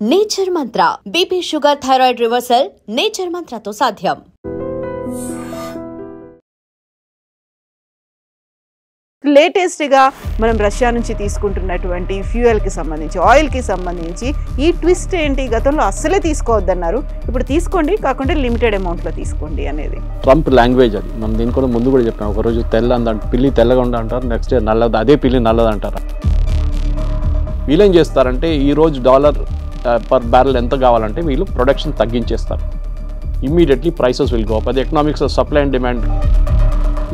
Nature Mantra BP sugar thyroid reversal Nature మంత్రతో సాధ్యం. లేటెస్ట్గా మనం రష్యా నుంచి తీసుకుంటున్నటువంటి ఫ్యూయల్కి సంబంధించి ఆయిల్కి సంబంధించి ఈ ట్విస్ట్ ఏంటి? గతంలో అస్సలే తీసుకోవద్దన్నారు, ఇప్పుడు తీసుకోండి, కాకుండా లిమిటెడ్ అమౌంట్లో తీసుకోండి అనేది ట్రంప్ లాంగ్వేజ్. అది మనం దీని కూడా ముందు కూడా చెప్పాం. ఒకరోజు పిల్లి తెల్లగా ఉండ అంటారు, నెక్స్ట్ డే నల్లది, అదే పిల్లి నల్లది అంటారు. వీళ్ళేం చేస్తారంటే ఈరోజు డాలర్ పర్ బ్యారెల్ ఎంత కావాలంటే వీళ్ళు ప్రొడక్షన్ తగ్గించేస్తారు. Immediately prices will go up. అది ఎకనామిక్స్ సప్లై అండ్ డిమాండ్.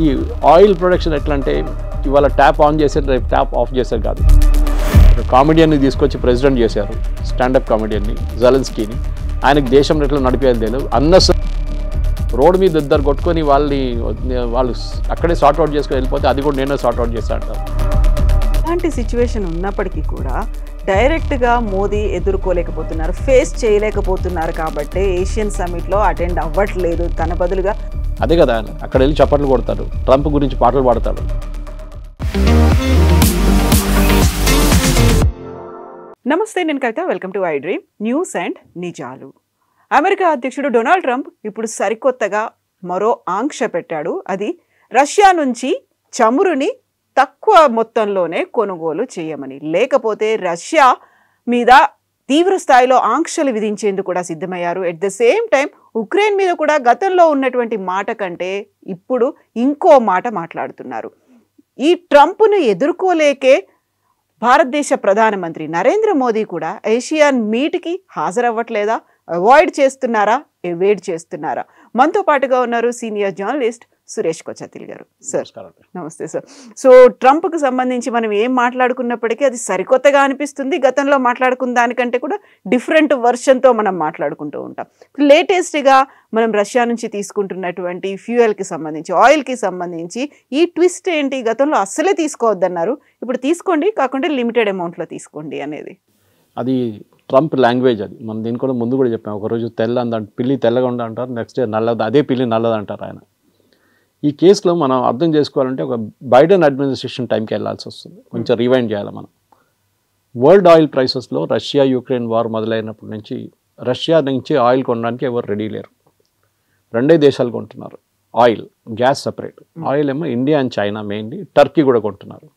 ఈ ఆయిల్ ప్రొడక్షన్ ఎట్లా అంటే ఇవాళ ట్యాప్ ఆన్ చేసేది, రేపు ట్యాప్ ఆఫ్ చేసేది కాదు. కామెడియన్ని తీసుకొచ్చి ప్రెసిడెంట్ చేశారు, స్టాండప్ కామెడియన్ని జెలెన్స్కీని. ఆయనకు దేశం ఎట్లా నడిపేది తెలియదు. రోడ్డు మీద ఇద్దరు కొట్టుకొని వాళ్ళు అక్కడే సార్ట్అవుట్ చేసుకొని వెళ్ళిపోతే అది కూడా నేనే సార్ట్అవుట్ చేస్తా అంటారు. అలాంటి సిచ్యువేషన్ ఉన్నప్పటికీ కూడా డైరెక్ట్గా మోదీ ఎదుర్కోలేకపోతున్నారు, ఫేస్ చేయలేకపోతున్నారు కాబట్టి ఏషియన్ సమ్మిట్లో అటెండ్ అవ్వట్లేదు. తన బదులుగా అదే కదా అక్కడ వెళ్ళి చప్పట్లు కొడతాడు, ట్రంప్ గురించి పాటలు పాడతాడు. నమస్తే, నేను Kavitha. Welcome to I Dream News and నిజాలు. అమెరికా అధ్యక్షుడు డొనాల్డ్ ట్రంప్ ఇప్పుడు సరికొత్తగా మరో ఆంక్ష పెట్టాడు. అది రష్యా నుంచి చమురుని తక్కువ మొత్తంలోనే కొనుగోలు చేయమని, లేకపోతే రష్యా మీద తీవ్ర స్థాయిలో ఆంక్షలు విధించేందుకు కూడా సిద్ధమయ్యారు. At the same time Ukraine మీద కూడా గతంలో ఉన్నటువంటి మాట కంటే ఇప్పుడు ఇంకో మాట మాట్లాడుతున్నారు. ఈ ట్రంప్ను ఎదుర్కోలేకే భారతదేశ ప్రధానమంత్రి నరేంద్ర మోదీ కూడా ఏషియన్ మీట్కి హాజరవ్వట్లేదా? అవాయిడ్ చేస్తున్నారా? ఎవేడ్ చేస్తున్నారా? మనతో పాటుగా ఉన్నారు సీనియర్ జర్నలిస్ట్ సురేష్ కొచతిల్ గారు. సార్ నమస్తే సార్. సో ట్రంప్కి సంబంధించి మనం ఏం మాట్లాడుకున్నప్పటికీ అది సరికొత్తగా అనిపిస్తుంది. గతంలో మాట్లాడుకున్న దానికంటే కూడా డిఫరెంట్ వర్షన్తో మనం మాట్లాడుకుంటూ ఉంటాం. లేటెస్ట్గా మనం రష్యా నుంచి తీసుకుంటున్నటువంటి ఫ్యూయల్కి సంబంధించి ఆయిల్కి సంబంధించి ఈ ట్విస్ట్ ఏంటి? గతంలో అస్సలే తీసుకోవద్దన్నారు, ఇప్పుడు తీసుకోండి, కాకుండా లిమిటెడ్ అమౌంట్లో తీసుకోండి అనేది. అది ట్రంప్ లాంగ్వేజ్. అది మనం దీని కూడా ముందు కూడా చెప్పాం. ఒకరోజు పిల్లి తెల్లగా ఉండ అంటారు, నెక్స్ట్ డే నల్లది, అదే పిల్లి నల్లది అంటారు ఆయన. ఈ కేసులో మనం అర్థం చేసుకోవాలంటే ఒక బైడెన్ అడ్మినిస్ట్రేషన్ టైంకి వెళ్ళాల్సి వస్తుంది. కొంచెం రివైండ్ చేయాలి మనం. వరల్డ్ ఆయిల్ ప్రైసెస్లో రష్యా యుక్రెయిన్ వార్ మొదలైనప్పటి నుంచి రష్యా నుంచి ఆయిల్ కొనడానికి ఎవరు రెడీ లేరు. రెండే దేశాలు కొంటున్నారు ఆయిల్, గ్యాస్ సపరేట్. ఆయిల్ ఏమో India and China, mainly Turkey కూడా కొంటున్నారు.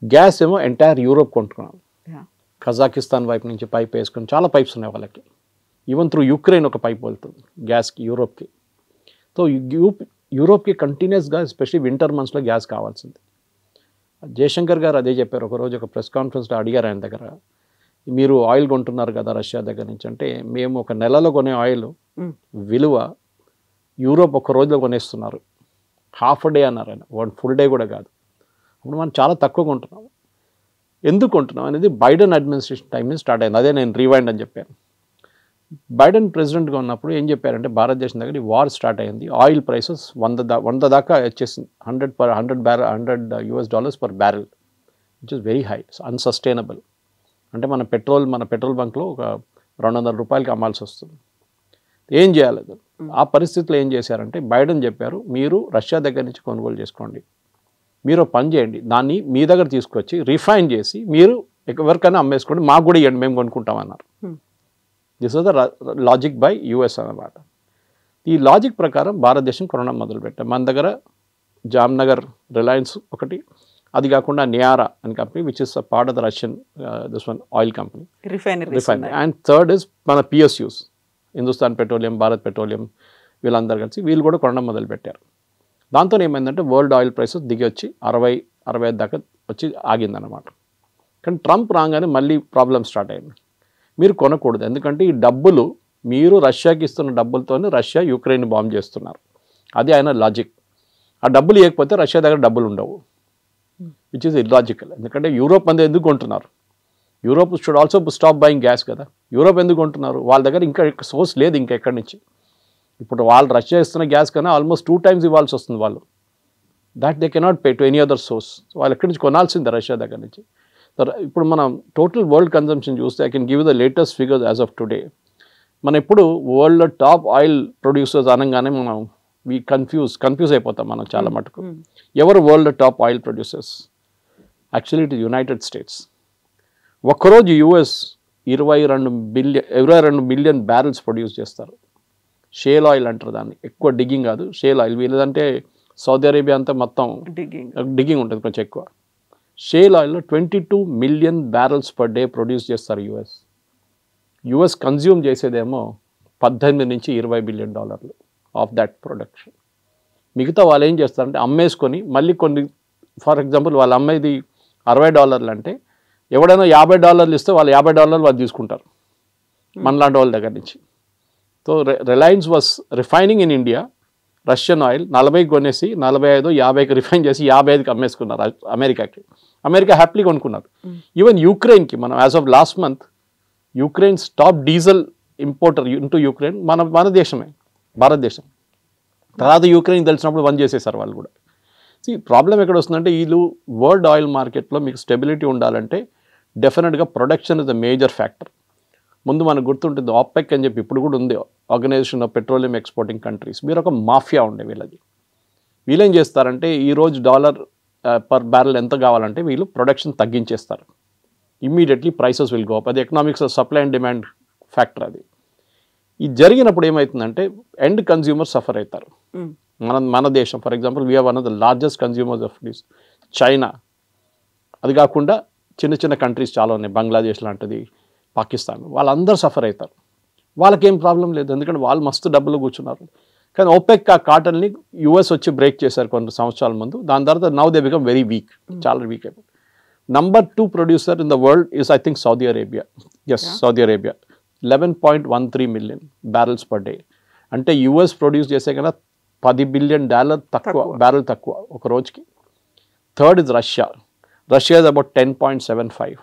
గ్యాస్ ఏమో ఎంటైర్ యూరోప్ కొంటున్నారు. కజాకిస్తాన్ వైపు నుంచి పైప్ వేసుకొని చాలా పైప్స్ ఉన్నాయి వాళ్ళకి. ఈవెన్ త్రూ యుక్రెయిన్ ఒక పైప్ వెళ్తుంది గ్యాస్కి యూరోప్కి. సో యూరోప్కి కంటిన్యూస్గా ఎస్పెషల్లీ వింటర్ మంత్స్లో గ్యాస్ కావాల్సింది. జయశంకర్ గారు అదే చెప్పారు. ఒకరోజు ఒక ప్రెస్ కాన్ఫరెన్స్లో అడిగారు ఆయన దగ్గర, మీరు ఆయిల్ కొంటున్నారు కదా రష్యా దగ్గర నుంచి అంటే, మేము ఒక నెలలో కొనే ఆయిల్ విలువ యూరోప్ ఒక రోజులో కొనేస్తున్నారు. హాఫ్ డే అన్నారు ఆయన, 1 full day కూడా కాదు. అప్పుడు మనం చాలా తక్కువ కొంటున్నాం. ఎందుకు కొంటున్నాం అనేది బైడెన్ అడ్మినిస్ట్రేషన్ టైం నుంచి స్టార్ట్ అయింది. అదే నేను రివైండ్ అని చెప్పాను. బైడెన్ ప్రెసిడెంట్గా ఉన్నప్పుడు ఏం చెప్పారంటే, భారతదేశం దగ్గర ఈ వార్ స్టార్ట్ అయింది, ఆయిల్ ప్రైసెస్ 100 దాకా వచ్చేసింది. $100 per barrel, which is very high, unsustainable. అంటే మన పెట్రోల్ బంక్లో ఒక $200 అమ్మాల్సి వస్తుంది. ఏం చేయాలి? ఆ పరిస్థితిలో ఏం చేశారంటే బైడెన్ చెప్పారు, మీరు రష్యా దగ్గర నుంచి కొనుగోలు చేసుకోండి, మీరు పని చేయండి, దాన్ని మీ దగ్గర తీసుకొచ్చి రిఫైన్ చేసి మీరు ఎవరికైనా అమ్మేసుకోండి, మాకు కూడా ఇవ్వండి, మేము కొనుక్కుంటామన్నారు. This was the logic by US అన్నమాట. ఈ లాజిక్ ప్రకారం భారతదేశం కొనడం మొదలుపెట్టాం. మన దగ్గర జామ్నగర్ రిలయన్స్ ఒకటి, అది కాకుండా నియారా అని company which is part of the Russian this one oil company refinery. And third is మన PSUs, Hindustan Petroleum, Bharat Petroleum, వీళ్ళందరూ కలిసి వీళ్ళు కూడా కొనడం మొదలుపెట్టారు. దాంతో ఏమైందంటే వరల్డ్ ఆయిల్ ప్రైసెస్ దిగి వచ్చి 60-65 దాకా వచ్చి ఆగిందన్నమాట. కానీ ట్రంప్ రాగానే మళ్ళీ ప్రాబ్లం స్టార్ట్ అయింది. మీరు కొనకూడదు, ఎందుకంటే ఈ డబ్బులు మీరు రష్యాకి ఇస్తున్న డబ్బులతోనే రష్యా యుక్రెయిన్ బాంబ్ చేస్తున్నారు. అది ఆయన లాజిక్. ఆ డబ్బులు ఇవ్వకపోతే రష్యా దగ్గర డబ్బులు ఉండవు, విచ్ ఈజ్ ఇల్లాజికల్. ఎందుకంటే యూరోప్ అంతా ఎందుకు కొంటున్నారు? Europe should also stop buying gas కదా. యూరోప్ ఎందుకు కొంటున్నారు? వాళ్ళ దగ్గర ఇంకా సోర్స్ లేదు ఇంకా ఎక్కడి నుంచి. ఇప్పుడు వాళ్ళు రష్యా ఇస్తున్న గ్యాస్ కన్నా ఆల్మోస్ట్ 2 times ఇవ్వాల్సి వస్తుంది వాళ్ళు. That they cannot pay to any other source. వాళ్ళు ఎక్కడి నుంచి కొనాల్సిందే రష్యా దగ్గర నుంచి. ఇప్పుడు మనం టోటల్ వరల్డ్ కన్జంప్షన్ చూస్తే I can give the latest figures as of today. మనం ఇప్పుడు వరల్డ్లో టాప్ ఆయిల్ ప్రొడ్యూసర్స్ అనగానే మనం కన్ఫ్యూజ్ అయిపోతాం మనం చాలా మటుకు. ఎవరు world top oil producers? Actually it is United states. ఒక్కరోజు యుఎస్ 22 మిలియన్ బ్యారెల్స్ ప్రొడ్యూస్ చేస్తారు. షేల్ ఆయిల్ అంటారు దాన్ని, ఎక్కువ డిగ్గింగ్ కాదు, షేల్ ఆయిల్. వీళ్ళదంటే సౌదీ అరేబియా అంతా మొత్తం డిగ్గింగ్ ఉంటుంది కొంచెం ఎక్కువ. షేల్ ఆయిల్లో 22 million barrels per day produce చేస్తారు యుఎస్ కన్జ్యూమ్ చేసేదేమో 18 నుంచి 20 బిలియన్ డాలర్లు ఆఫ్ దట్ ప్రొడక్షన్. మిగతా వాళ్ళు ఏం చేస్తారంటే అమ్మేసుకొని మళ్ళీ కొన్ని, ఫర్ ఎగ్జాంపుల్ వాళ్ళు అమ్మేది $60 అంటే ఎవడైనా $50 ఇస్తే వాళ్ళు $50 వాళ్ళు తీసుకుంటారు మనలాంటి వాళ్ళ దగ్గర నుంచి. So Reliance was refining in India Russian oil 40కి కొనేసి 45, 50కి రిఫైన్ చేసి 55కి అమ్మేసుకున్నారు అమెరికాకి. అమెరికా హ్యాపీగా కొనుక్కున్నారు. ఈవెన్ యూక్రెయిన్కి మనం as of last month Ukraine's top diesel importer into Ukraine మన దేశమే, భారతదేశం. తర్వాత యూక్రెయిన్ తెలిసినప్పుడు బంద్ చేసేసారు వాళ్ళు కూడా. ప్రాబ్లం ఎక్కడ వస్తుందంటే వీళ్ళు వరల్డ్ ఆయిల్ మార్కెట్లో మీకు స్టెబిలిటీ ఉండాలంటే డెఫినెట్గా production is the major factor. ముందు మనకు గుర్తుంటుంది OPEC అని చెప్పి ఇప్పుడు కూడా ఉంది, organisation of petroleum exporting countries. మీరు ఒక మాఫియా ఉండే వీళ్ళది. వీళ్ళేం చేస్తారంటే ఈరోజు $1 పర్ బ్యారెల్ ఎంత కావాలంటే వీళ్ళు ప్రొడక్షన్ తగ్గించేస్తారు. Immediately prices will go up. అది economics supply and demand factor. అది ఇది జరిగినప్పుడు ఏమవుతుందంటే ఎండ్ కన్జ్యూమర్ సఫర్ అవుతారు. మన దేశం for example we are one of the largest consumers of this. China, అది కాకుండా చిన్న చిన్న కంట్రీస్ చాలా ఉన్నాయి, బంగ్లాదేశ్ లాంటిది, పాకిస్తాన్, వాళ్ళందరూ సఫర్ అవుతారు. వాళ్ళకేం ప్రాబ్లం లేదు, ఎందుకంటే వాళ్ళు మస్తు డబ్బులు కూర్చున్నారు. కానీ OPEC ఆ కాటన్ని US వచ్చి బ్రేక్ చేశారు కొన్ని సంవత్సరాల ముందు. దాని తర్వాత now they become very weak, చాలా వీక్ అయిపోయింది. Number 2 producer in the world is I think Saudi Arabia. Saudi Arabia 11.13 million barrels per day. అంటే US ప్రొడ్యూస్ చేసే కన్నా $10 బిలియన్ తక్కువ, బ్యారెల్ తక్కువ ఒక రోజుకి. Third is Russia is about 10.75.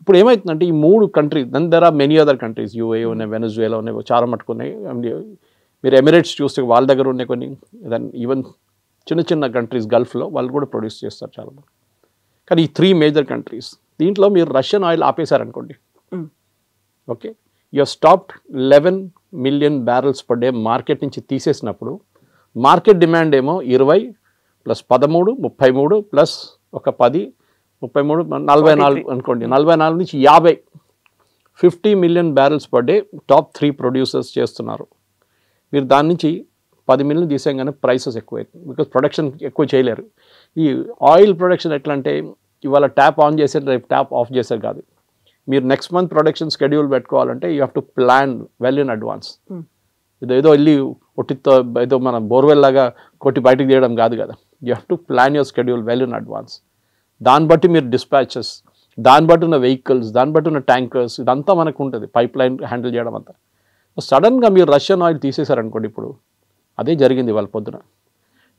ఇప్పుడు ఏమవుతుందంటే ఈ 3 countries, then there are many other countries, UAE ఉన్నాయి, వెనజువేలా ఉన్నాయి, చాలా మట్టుకున్నాయి. మీరు ఎమిరేట్స్ చూస్తే వాళ్ళ దగ్గర ఉన్నాయి కొన్ని. దెన్ ఈవెన్ చిన్న చిన్న కంట్రీస్ గల్ఫ్లో వాళ్ళు కూడా ప్రొడ్యూస్ చేస్తారు చాలా మంది. కానీ ఈ 3 మేజర్ కంట్రీస్, దీంట్లో మీరు రష్యన్ ఆయిల్ ఆపేశారనుకోండి, okay, you stopped 11 million barrels per day market నుంచి తీసేసినప్పుడు మార్కెట్ డిమాండ్ ఏమో 20 + 13 33 ప్లస్ ఒక 10 33 44 అనుకోండి, 44 నుంచి 50 million barrels per day top 3 producers చేస్తున్నారు. మీరు దాని నుంచి 10 మిలియన్ తీసేయగానే ప్రైసెస్ ఎక్కువ అవుతుంది, బికాజ్ ప్రొడక్షన్ ఎక్కువ చేయలేరు. ఈ ఆయిల్ ప్రొడక్షన్ ఎట్లా అంటే ఇవాళ ట్యాప్ ఆన్ చేసారు, రేపు ట్యాప్ ఆఫ్ చేసారు కాదు. మీరు నెక్స్ట్ మంత్ ప్రొడక్షన్ షెడ్యూల్ పెట్టుకోవాలంటే you have to plan well in advance. ఏదో వెళ్ళి ఒట్టితో ఏదో మన బోర్వెల్ లాగా కొట్టి బయటకు తీయడం కాదు కదా. You have to plan your schedule well in advance. దాన్ని బట్టి మీరు డిస్పాచెస్, దాన్ని బట్టి ఉన్న వెహికల్స్, దాన్ని బట్టి ఉన్న ట్యాంకర్స్, ఇదంతా మనకు ఉంటుంది, పైప్ లైన్ హ్యాండిల్ చేయడం అంతా. సడన్గా మీరు రష్యన్ ఆయిల్ తీసేశారనుకోండి, ఇప్పుడు అదే జరిగింది వాళ్ళ పొద్దున.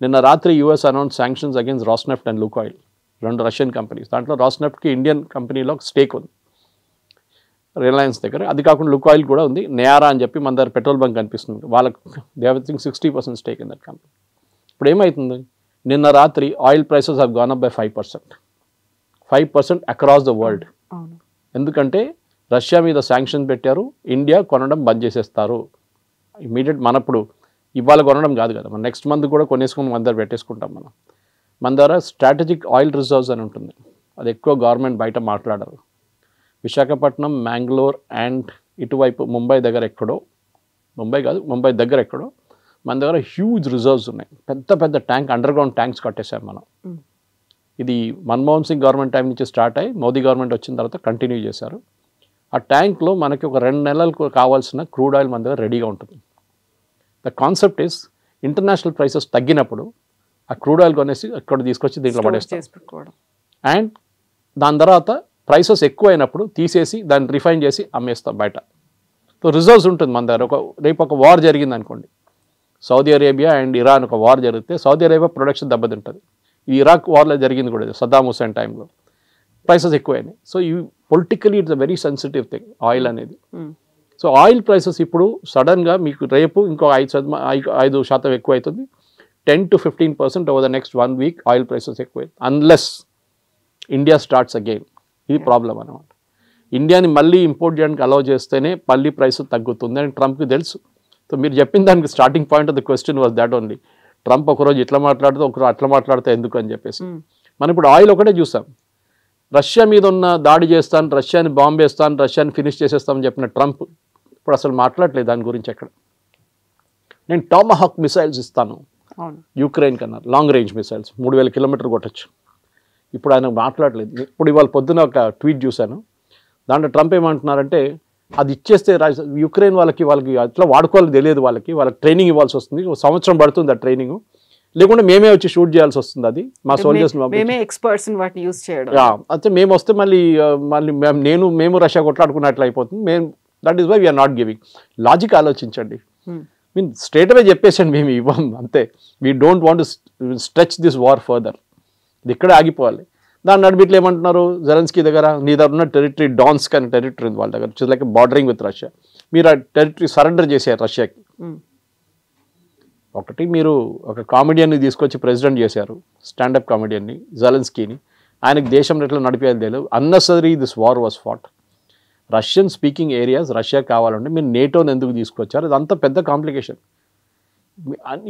నిన్న రాత్రి US announce sanctions against Rosneft and Lukoil, 2 Russian companies. దాంట్లో రాస్నెఫ్ట్కి ఇండియన్ కంపెనీలో స్టేక్ ఉంది రిలయన్స్ దగ్గర. అది కాకుండా లుకాయిల్ కూడా ఉంది, నేయారా అని చెప్పి మన దగ్గర పెట్రోల్ బంక్ కనిపిస్తుంది, వాళ్ళకి they have 60% stake in that company. ఇప్పుడు ఏమవుతుంది, నిన్న రాత్రి oil prices have gone up by 5% across the world. ఎందుకంటే రష్యా మీద శాంక్షన్ పెట్టారు, ఇండియా కొనడం బంద్ చేసేస్తారు ఇమీడియట్. మనప్పుడు ఇవాళ కొనడం కాదు కదా, మన నెక్స్ట్ మంత్ కూడా కొనేసుకుని మన దగ్గర పెట్టేసుకుంటాం. మన దగ్గర స్ట్రాటజిక్ ఆయిల్ రిజర్వ్స్ అని ఉంటుంది, అది ఎక్కువ గవర్నమెంట్ బయట మాట్లాడరు. విశాఖపట్నం, మ్యాంగ్లూర్ అండ్ ఇటువైపు ముంబై దగ్గర ఎక్కడో, ముంబై దగ్గర ఎక్కడో మన దగ్గర హ్యూజ్ రిజర్వ్స్ ఉన్నాయి. పెద్ద పెద్ద ట్యాంక్, అండర్ గ్రౌండ్ ట్యాంక్స్ కట్టేశాం మనం. ఇది మన్మోహన్ సింగ్ గవర్నమెంట్ టైం నుంచి స్టార్ట్ అయ్యి మోదీ గవర్నమెంట్ వచ్చిన తర్వాత కంటిన్యూ చేశారు. ఆ ట్యాంక్లో మనకి ఒక 2 నెలలకు కావాల్సిన క్రూడ్ ఆయిల్ మన దగ్గర రెడీగా ఉంటుంది. The concept is international prices తగ్గినప్పుడు ఆ క్రూడ్ ఆయిల్ కొనేసి అక్కడ తీసుకొచ్చి దీంట్లో పడేస్తాం. అండ్ దాని తర్వాత ప్రైసెస్ ఎక్కువ అయినప్పుడు తీసేసి దాన్ని రిఫైన్ చేసి అమ్మేస్తాం బయట. సో రిజర్వ్స్ ఉంటుంది మన దగ్గర. రేపు ఒక వార్ జరిగింది అనుకోండి, సౌదీ అరేబియా అండ్ ఇరాన్ ఒక వార్ జరిగితే సౌదీ అరేబియా ప్రొడక్షన్ దెబ్బతింటుంది. ఈ ఇరాక్ వార్లో జరిగింది కూడా, సద్దాం హుసేన్ టైంలో ప్రైసెస్ ఎక్కువైనాయి. సో ఈ politically it's a very sensitive thing oil అనేది. సో ఆయిల్ ప్రైసెస్ ఇప్పుడు సడన్గా మీకు రేపు ఇంకో 5% ఎక్కువ అవుతుంది. 10 to 15% over the next 1 week oil prices ఎక్కువ, అన్లెస్ ఇండియా స్టార్ట్స్ అగైన్. ఇది ప్రాబ్లం అనమాట. ఇండియాని మళ్ళీ ఇంపోర్ట్ చేయడానికి అలౌ చేస్తేనే మళ్ళీ ప్రైస్ తగ్గుతుంది అని ట్రంప్కి తెలుసు. సో మీరు చెప్పిన దానికి starting point of the question was that only. Trump ఒకరోజు ఇట్లా మాట్లాడితే ఒకరోజు అట్లా మాట్లాడితే ఎందుకు అని చెప్పేసి. మనం ఇప్పుడు ఆయిల్ ఒకటే చూసాం, రష్యా మీద ఉన్న దాడి చేస్తాను, రష్యాని బాంబు వేస్తాను, రష్యాని ఫినిష్ చేసేస్తామని చెప్పిన ట్రంప్ ఇప్పుడు అసలు మాట్లాడలేదు దాని గురించి. ఎక్కడ నేను టామహాక్ మిసైల్స్ ఇస్తాను యూక్రెయిన్ కన్నా, లాంగ్ రేంజ్ మిసైల్స్ 3000 కిలోమీటర్ కొట్టచ్చు. ఇప్పుడు ఆయన మాట్లాడలేదు. ఇప్పుడు ఇవాళ పొద్దున ఒక ట్వీట్ చూశాను, దాంట్లో ట్రంప్ ఏమంటున్నారంటే అది ఇచ్చేస్తే యుక్రెయిన్ వాళ్ళకి అట్లా వాడుకోవాలని తెలియదు, వాళ్ళకి ట్రైనింగ్ ఇవ్వాల్సి వస్తుంది, 1 సంవత్సరం పడుతుంది ఆ ట్రైనింగ్, లేకుంటే మేమే వచ్చి షూట్ చేయాల్సి వస్తుంది, అది మా సోల్జర్స్ అయితే మేము వస్తే మళ్ళీ మేము రష్యా కొట్లాడుకున్నట్లు అయిపోతుంది. That is why we are not giving. Logic ఆలోచించండి. మీన్ స్ట్రేట్ అవే చెప్పేసండి మేము ఇవ్వం అంతే. We don't want stretch this war further, ఇది ఇక్కడే ఆగిపోవాలి. దాని నడిబిట్లు ఏమంటున్నారు, జెలెన్స్కీ దగ్గర నీ దగ్గర ఉన్న టెరిటరీ డాన్స్క్ అనే టెరిటరీ ఉంది వాళ్ళ దగ్గర, it's like bordering with Russia. మీరు ఆ టెరిటరీ సరెండర్ చేశారు రష్యాకి. ఒకటి మీరు ఒక కామెడియన్ని తీసుకొచ్చి ప్రెసిడెంట్ చేశారు, స్టాండప్ కామెడియన్ని జెలెన్స్కీని. ఆయనకు దేశం ఎట్లా నడిపేది తెలియదు. Unnecessary this war was fought. Russian speaking areas Russia కావాలంటే మీరు నేటోని ఎందుకు తీసుకొచ్చారు? ఇదంతా పెద్ద కాంప్లికేషన్.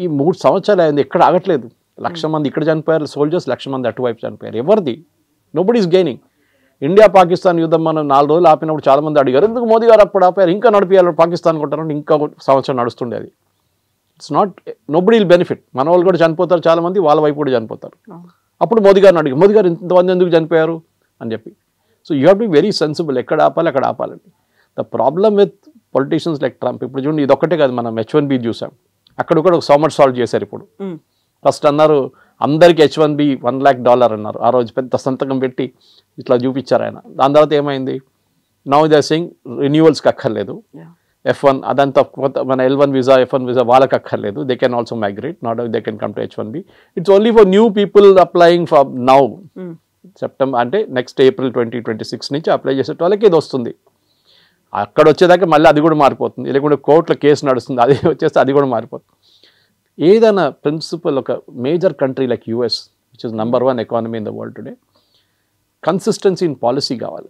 ఈ 3 సంవత్సరాలు అయింది, ఎక్కడ ఆగట్లేదు. 1,00,000 మంది ఇక్కడ చనిపోయారు సోల్జర్స్, 1,00,000 మంది అటువైపు చనిపోయారు. ఎవరిది? Nobody is gaining. India Pakistan యుద్ధం మనం 4 రోజులు ఆపినప్పుడు చాలామంది అడిగారు, ఎందుకు మోదీ గారు అప్పుడు ఆపారు, ఇంకా నడిపేయాలి పాకిస్తాన్ కొట్టారంటే ఇంకా 1 సంవత్సరం నడుస్తుండేది. It's not, nobody will benefit. మన వాళ్ళు కూడా చనిపోతారు చాలామంది, వాళ్ళ వైపు కూడా చనిపోతారు. అప్పుడు మోదీ గారిని అడిగారు, మోదీ గారు ఇంతమంది ఎందుకు చనిపోయారు అని చెప్పి. So you have to be very sensible, ఎక్కడ ఆపాలి అక్కడ ఆపాలండి. The problem with politicians like Trump, ఇప్పుడు చూడండి ఇది ఒక్కటే కాదు, మనం H1B చూసాం, అక్కడ కూడా ఒక సోమర్ సాల్వ్ చేశారు. ఇప్పుడు ఫస్ట్ అన్నారు అందరికి H1B $1 lakh అన్నారు, ఆ రోజు పెద్ద సంతకం పెట్టి ఇట్లా చూపించారు ఆయన. దాని తర్వాత ఏమైంది, నౌ దే ఆర్ సేయింగ్ రెన్యూవల్స్కి అక్కర్లేదు, F1 అదంతా మన L1 వీసా F1 వీసా వాళ్ళకి అక్కర్లేదు, they can also migrate, not they can come to H1B. It's only for new people applying for now. September అంటే నెక్స్ట్ April 2026 నుంచి అప్లై చేసే వాళ్ళకి ఇది వస్తుంది. అక్కడ వచ్చేదాకా మళ్ళీ అది కూడా మారిపోతుంది, లేకుంటే కోర్టులో కేసు నడుస్తుంది, అది వచ్చేస్తే అది కూడా మారిపోతుంది. ఏదైనా ప్రిన్సిపల్, ఒక major country like US, which is number 1 economy in the world today, consistency in policy కావాలి.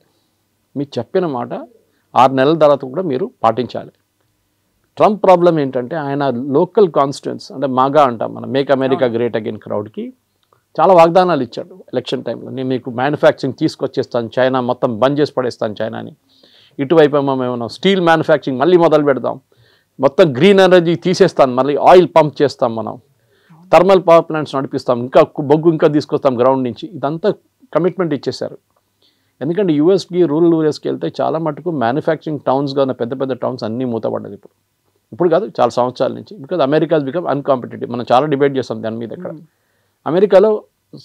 మీరు చెప్పిన మాట 6 నెలల తర్వాత కూడా మీరు పాటించాలి. ట్రంప్ ప్రాబ్లం ఏంటంటే ఆయన లోకల్ కాన్స్టిట్యూన్స్ అంటే మాగా అంటాం మనం, మేక్ అమెరికా గ్రేట్ అగైన్ క్రౌడ్కి చాలా వాగ్దానాలు ఇచ్చాడు ఎలక్షన్ టైంలో. నేను మీకు మ్యానుఫ్యాక్చరింగ్ తీసుకొచ్చేస్తాను, చైనా మొత్తం బంద్ చేసి పడేస్తాను చైనాని. ఇటువైపు ఏమో స్టీల్ మ్యానుఫ్యాక్చరింగ్ మళ్ళీ మొదలు పెడదాం, మొత్తం గ్రీన్ ఎనర్జీ తీసేస్తాను, మళ్ళీ ఆయిల్ పంప్ చేస్తాం, మనం థర్మల్ పవర్ ప్లాంట్స్ నడిపిస్తాం, ఇంకా బొగ్గు ఇంకా తీసుకొస్తాం గ్రౌండ్ నుంచి. ఇదంతా కమిట్మెంట్ ఇచ్చేశారు. ఎందుకంటే యూఎస్కి రూరల్ ఏరియాస్కి వెళ్తే చాలా మటుకు మ్యానుఫ్యాక్చరింగ్ టౌన్స్గా ఉన్న పెద్ద పెద్ద టౌన్స్ అన్నీ మూతపడ్డది. ఇప్పుడు కాదు, చాలా సంవత్సరాల నుంచి. Because America become uncompetitive. మనం చాలా డిబేట్ చేస్తాం దాని మీద. ఇక్కడ అమెరికాలో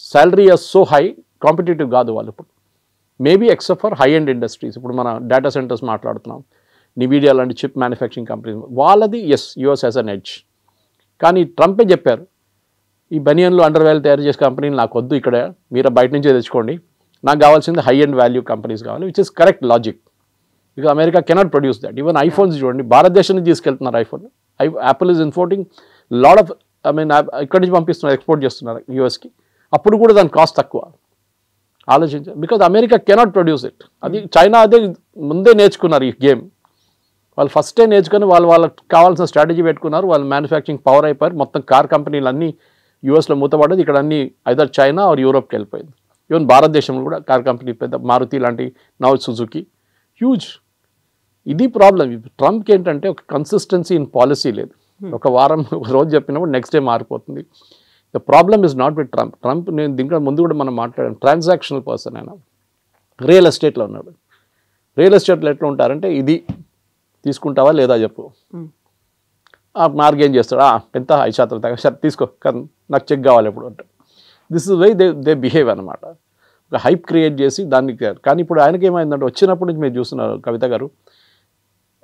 salary are so high, competitive కాదు వాళ్ళు ఇప్పుడు. Maybe except for high end industries. ఇప్పుడు మన డేటా సెంటర్స్ మాట్లాడుతున్నాం, నివీడియా లాంటి చిప్ మ్యానుఫ్యాక్చరింగ్ కంపెనీస్, వాళ్ళది as US has an edge. కానీ ట్రంపే చెప్పారు, ఈ బనియన్లు అండర్వేర్ తయారు చేసే కంపెనీలు నాకు వద్దు, ఇక్కడ మీరు బయట నుంచే తెచ్చుకోండి, నాకు కావాల్సింది హై అండ్ వాల్యూ కంపెనీస్ కావాలి, which is correct logic. Because America cannot produce that. Even iPhones చూడండి, భారతదేశం నుంచి తీసుకెళ్తున్నారు iPhone. Apple is importing lot of, ఇక్కడి నుంచి పంపిస్తున్నారు, ఎక్స్పోర్ట్ చేస్తున్నారు యూఎస్కి. అప్పుడు కూడా దాని కాస్ట్ తక్కువ. ఆలోచించారు, because America cannot produce it. అది చైనా అదే ముందే నేర్చుకున్నారు ఈ గేమ్. వాళ్ళు ఫస్టే నేర్చుకొని వాళ్ళకి కావాల్సిన స్ట్రాటజీ పెట్టుకున్నారు. వాళ్ళు మ్యానుఫ్యాక్చరింగ్ పవర్ అయిపోయారు. మొత్తం కార్ కంపెనీలు అన్నీ యూఎస్లో మూతపడ్డది, ఇక్కడ అన్నీ ఐదర్ చైనా ఆర్ యూరోప్కి వెళ్ళిపోయింది. ఈవెన్ భారతదేశంలో కూడా కార్ కంపెనీ పెద్ద మారుతి లాంటి, నౌ సుజుకి, హ్యూజ్. ఇది ప్రాబ్లం. ట్రంప్కి ఏంటంటే ఒక కన్సిస్టెన్సీ ఇన్ పాలసీ లేదు. ఒక వారం ఒక రోజు చెప్పినప్పుడు నెక్స్ట్ డే మారిపోతుంది. The problem is not with Trump. Trump నేను దీంట్లో ముందు కూడా మనం మాట్లాడాను, ట్రాన్సాక్షనల్ పర్సన్. ఆయన రియల్ ఎస్టేట్లో ఉన్నాడు. రియల్ ఎస్టేట్లో ఎట్లా ఉంటారంటే, ఇది తీసుకుంటావా లేదా చెప్పు, మార్గేం చేస్తాడు, ఎంత 5% తగ్గ సరే తీసుకో, నాకు చెక్ కావాలి ఎప్పుడు అంటే. This is why they behave అనమాట. ఒక హైప్ క్రియేట్ చేసి దాన్ని. కానీ ఇప్పుడు ఆయనకి ఏమైందంటే, వచ్చినప్పటి నుంచి మీరు చూస్తున్నారు కవిత గారు,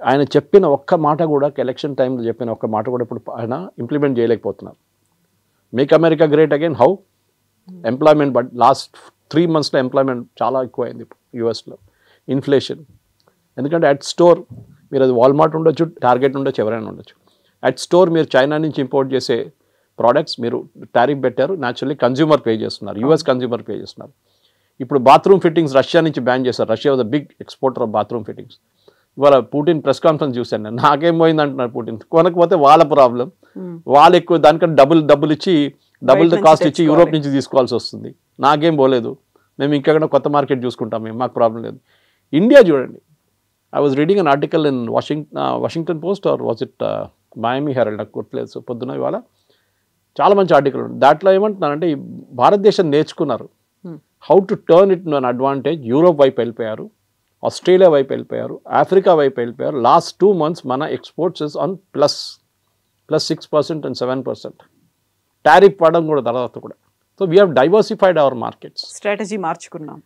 ఆయన చెప్పిన ఒక్క మాట కూడా, ఎలక్షన్ టైంలో చెప్పిన ఒక్క మాట కూడా ఇప్పుడు ఆయన ఇంప్లిమెంట్ చేయలేకపోతున్నారు. Make America great again how? Employment, but last 3 monthsలో ఎంప్లాయ్మెంట్ చాలా ఎక్కువైంది యూఎస్లో. ఇన్ఫ్లేషన్. ఎందుకంటే అట్ స్టోర్ మీరు, అది వాల్మార్ట్ ఉండొచ్చు, టార్గెట్ ఉండొచ్చు, ఎవరైనా ఉండొచ్చు. అట్ స్టోర్ మీరు చైనా నుంచి ఇంపోర్ట్ చేసే ప్రోడక్ట్స్ మీరు టారిఫ్ పెట్టారు, న్యాచురల్లీ కన్జ్యూమర్ పే చేస్తున్నారు, యూఎస్ కన్జ్యూమర్ పే చేస్తున్నారు. ఇప్పుడు బాత్రూమ్ ఫిట్టింగ్స్ రష్యా నుంచి బ్యాన్ చేశారు. Russia was the big exporter of bathroom fittings. ఇవాళ పుటిన్ ప్రెస్ కాన్ఫరెన్స్ చూశాను నేను, నాకేం పోయింది అంటున్నారు పుటిన్. కొనకపోతే వాళ్ళ ప్రాబ్లం, వాళ్ళు ఎక్కువ దానికంటే డబుల్ ఇచ్చి, డబుల్ ద కాస్ట్ ఇచ్చి యూరోప్ నుంచి తీసుకోవాల్సి వస్తుంది. నాకేం పోలేదు, మేము ఇంకెక్కడ కొత్త మార్కెట్ చూసుకుంటాం, మేము మాకు ప్రాబ్లం లేదు. ఇండియా చూడండి, I was reading an article in Washington Post or was it Miami Herald, నాకు గుర్తులేదు. సో పొద్దున ఇవాళ చాలా మంచి ఆర్టికల్ ఉంది. దాంట్లో ఏమంటున్నారంటే ఈ భారతదేశం నేర్చుకున్నారు how to turn it an advantage. Europe వైపు వెళ్ళిపోయారు, ఆస్ట్రేలియా వైపు వెళ్ళిపోయారు, ఆఫ్రికా వైపు వెళ్ళిపోయారు. లాస్ట్ 2 months మన exports is on plus 6% and 7%. Tariff పడడం కూడా తర్వాత కూడా. So we have diversified our markets. Strategy మార్చుకున్నాం,